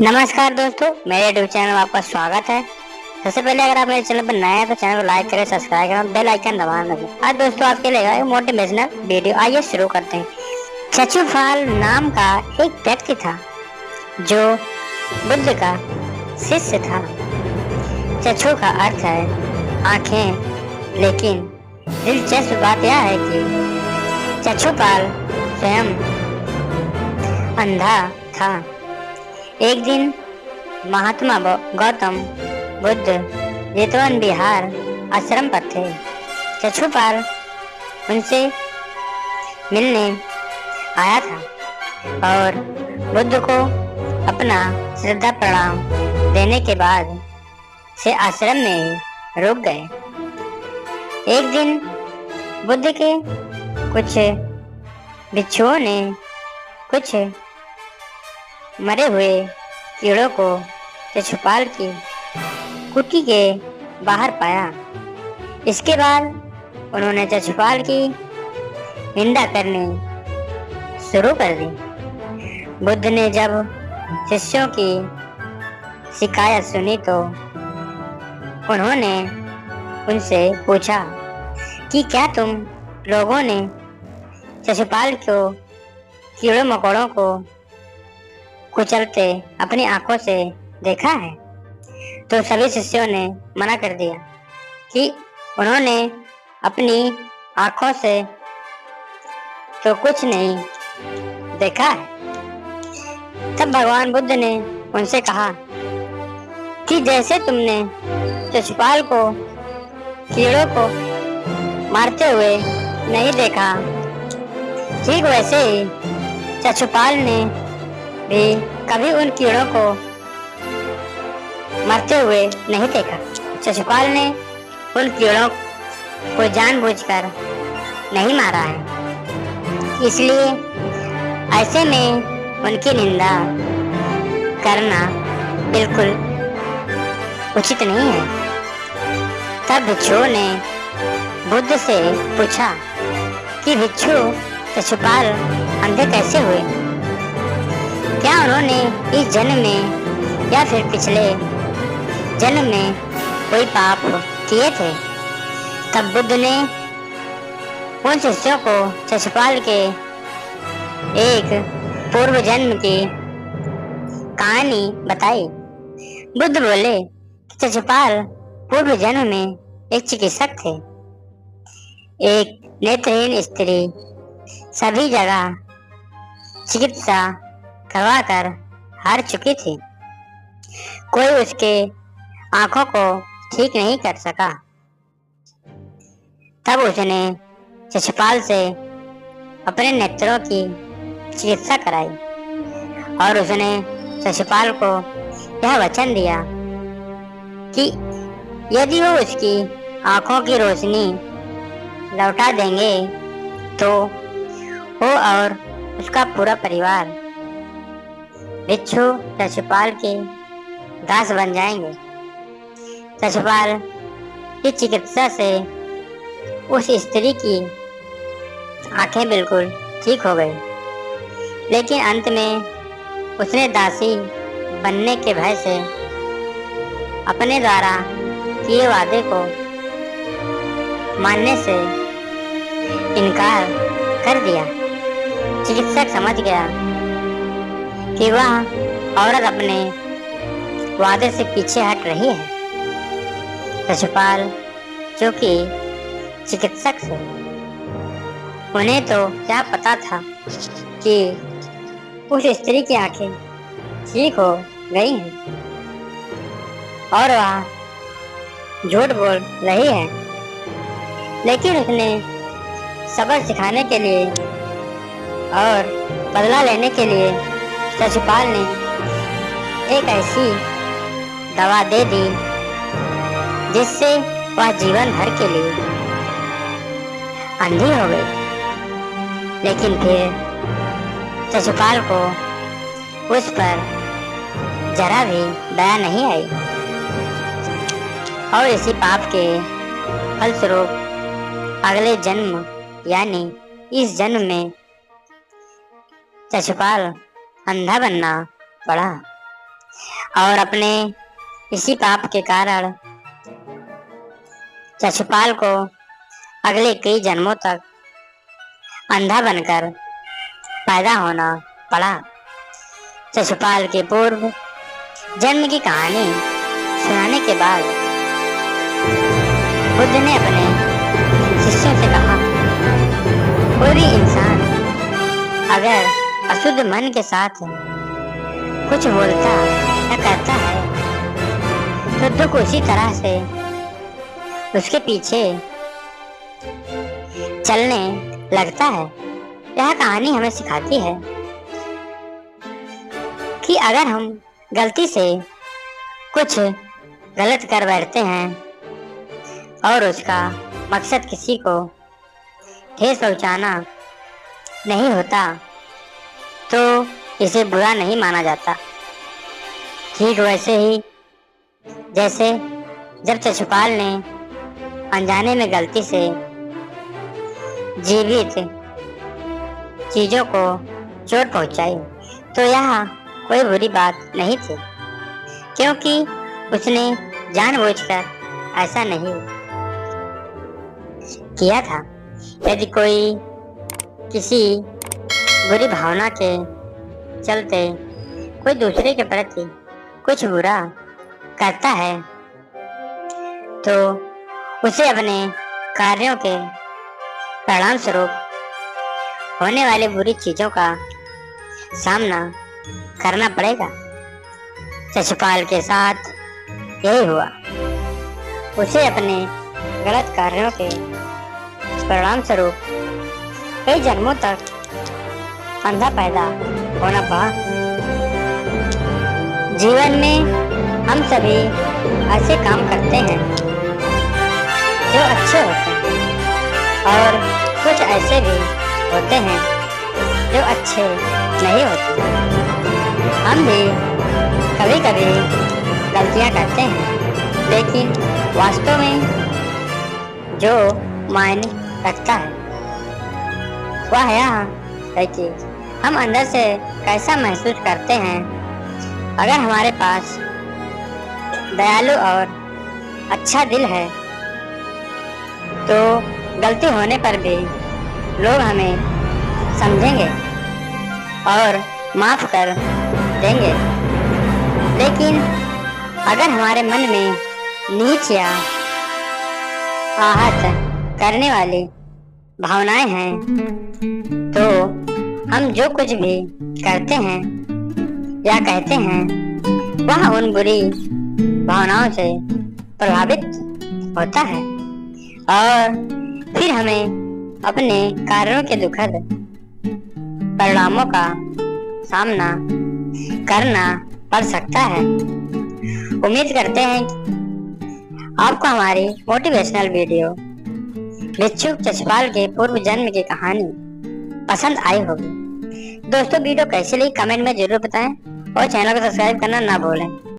नमस्कार दोस्तों, मेरे यूट्यूब चैनल में आपका स्वागत है। सबसे पहले अगर आप मेरे चैनल पर नए हैं तो चैनल को लाइक करें, सब्सक्राइब करें, बेल आइकन दबाना रखें। आज दोस्तों आपके लिए एक मोटिवेशनल वीडियो, आइए शुरू करते हैं। चचुपाल नाम का एक व्यक्ति था जो बुद्ध का शिष्य था। चचु का अर्थ है आंखें, लेकिन दिलचस्प बात यह है कि चचुपाल स्वयं अंधा था। एक दिन महात्मा गौतम बुद्ध जेतवन विहार आश्रम पर थे। चचुपाल उनसे मिलने आया था और बुद्ध को अपना श्रद्धा प्रणाम देने के बाद से आश्रम में ही रुक गए। एक दिन बुद्ध के कुछ भिक्षुओं ने कुछ मरे हुए कीड़ों को चचुपाल की कुटी के बाहर पाया। इसके बाद उन्होंने चचुपाल की निंदा करनी शुरू कर दी। बुद्ध ने जब शिष्यों की शिकायत सुनी तो उन्होंने उनसे पूछा कि क्या तुम लोगों ने चचुपाल को कीड़ों मकोड़ों को कुचलते अपनी आंखों से देखा है? तो सभी शिष्यों ने मना कर दिया कि उन्होंने अपनी आंखों से तो कुछ नहीं देखा है। तब भगवान बुद्ध ने उनसे कहा कि जैसे तुमने चचुपाल को कीड़ों को मारते हुए नहीं देखा, ठीक वैसे ही चचुपाल ने भी कभी उन कीड़ों को मरते हुए नहीं देखा। चचुपाल ने उन कीड़ों को जानबूझकर नहीं मारा है, इसलिए ऐसे में उनकी निंदा करना बिल्कुल उचित नहीं है। तब भिक्षुओं ने बुद्ध से पूछा कि भिक्षु चचुपाल अंधे कैसे हुए? क्या उन्होंने इस जन्म में या फिर पिछले जन्म में कोई पाप किए थे? तब बुद्ध ने उन शिष्यों को चचुपाल के एक पूर्व जन्म की कहानी बताई। बुद्ध बोले कि चचुपाल पूर्व जन्म में एक चिकित्सक थे। एक नेत्रहीन स्त्री सभी जगह चिकित्सा करवाकर हार चुकी थी। कोई उसके आंखों को ठीक नहीं कर सका। तब उसने चचुपाल से अपने नेत्रों की चिकित्सा कराई और उसने चचुपाल को यह वचन दिया कि यदि वो उसकी आंखों की रोशनी लौटा देंगे तो वो और उसका पूरा परिवार भिक्षु चचुपाल के दास बन जाएंगे। चचुपाल की चिकित्सा से उस स्त्री की आंखें बिल्कुल ठीक हो गई, लेकिन अंत में उसने दासी बनने के भय से अपने द्वारा किए वादे को मानने से इनकार कर दिया। चिकित्सक समझ गया कि वह औरत अपने वादे से पीछे हट रही है। चचुपाल जो कि चिकित्सक थे, उन्हें तो क्या पता था कि उस स्त्री की आंखें ठीक हो गई हैं और वह झूठ बोल रही है। लेकिन उसने सबक सिखाने के लिए और बदला लेने के लिए चचुपाल ने एक ऐसी दवा दे दी जिससे वह जीवन भर के लिए अंधी हो गई। लेकिन फिर चचुपाल को उस पर जरा भी दया नहीं आई और इसी पाप के फलस्वरूप अगले जन्म यानी इस जन्म में चचुपाल अंधा बनना पड़ा। और अपने इसी पाप के कारण शिशुपाल को अगले कई जन्मों तक अंधा बनकर पैदा होना पड़ा। शिशुपाल के पूर्व जन्म की कहानी सुनाने के बाद बुद्ध ने अपने शिष्यों से कहा, कोई इंसान अगर अशुद्ध मन के साथ कुछ बोलता या करता है तो दुख उसी तरह से उसके पीछे चलने लगता है। यह कहानी हमें सिखाती है कि अगर हम गलती से कुछ गलत कर बैठते हैं और उसका मकसद किसी को ठेस पहुंचाना नहीं होता तो इसे बुरा नहीं माना जाता। ठीक वैसे ही जैसे जब शिशुपाल ने अनजाने में गलती से जीवित चीजों को चोट पहुंचाई तो यह कोई बुरी बात नहीं थी, क्योंकि उसने जानबूझकर ऐसा नहीं किया था। यदि कोई किसी बुरी भावना के चलते कोई दूसरे के प्रति कुछ बुरा करता है तो उसे अपने कार्यों के परिणाम स्वरूप होने वाली बुरी चीजों का सामना करना पड़ेगा। शिशुपाल के साथ यही हुआ। उसे अपने गलत कार्यों के परिणाम स्वरूप कई जन्मों तक अंधा पैदा होना पड़ा। जीवन में हम सभी ऐसे काम करते हैं जो अच्छे होते हैं और कुछ ऐसे भी होते हैं जो अच्छे नहीं होते। हम भी कभी कभी गलतियां करते हैं, लेकिन वास्तव में जो मायने रखता है वह यह है कि हम अंदर से कैसा महसूस करते हैं। अगर हमारे पास दयालु और अच्छा दिल है तो गलती होने पर भी लोग हमें समझेंगे और माफ कर देंगे। लेकिन अगर हमारे मन में नीच या आहत करने वाली भावनाएं हैं तो हम जो कुछ भी करते हैं या कहते हैं वह उन बुरी भावनाओं से प्रभावित होता है और फिर हमें अपने कार्यों के दुखद परिणामों का सामना करना पड़ सकता है। उम्मीद करते हैं कि आपको हमारी मोटिवेशनल वीडियो भिक्षुक शिशुपाल के पूर्व जन्म की कहानी पसंद आई होगी। दोस्तों वीडियो कैसी लगी कमेंट में जरूर बताएं और चैनल को सब्सक्राइब करना ना भूलें।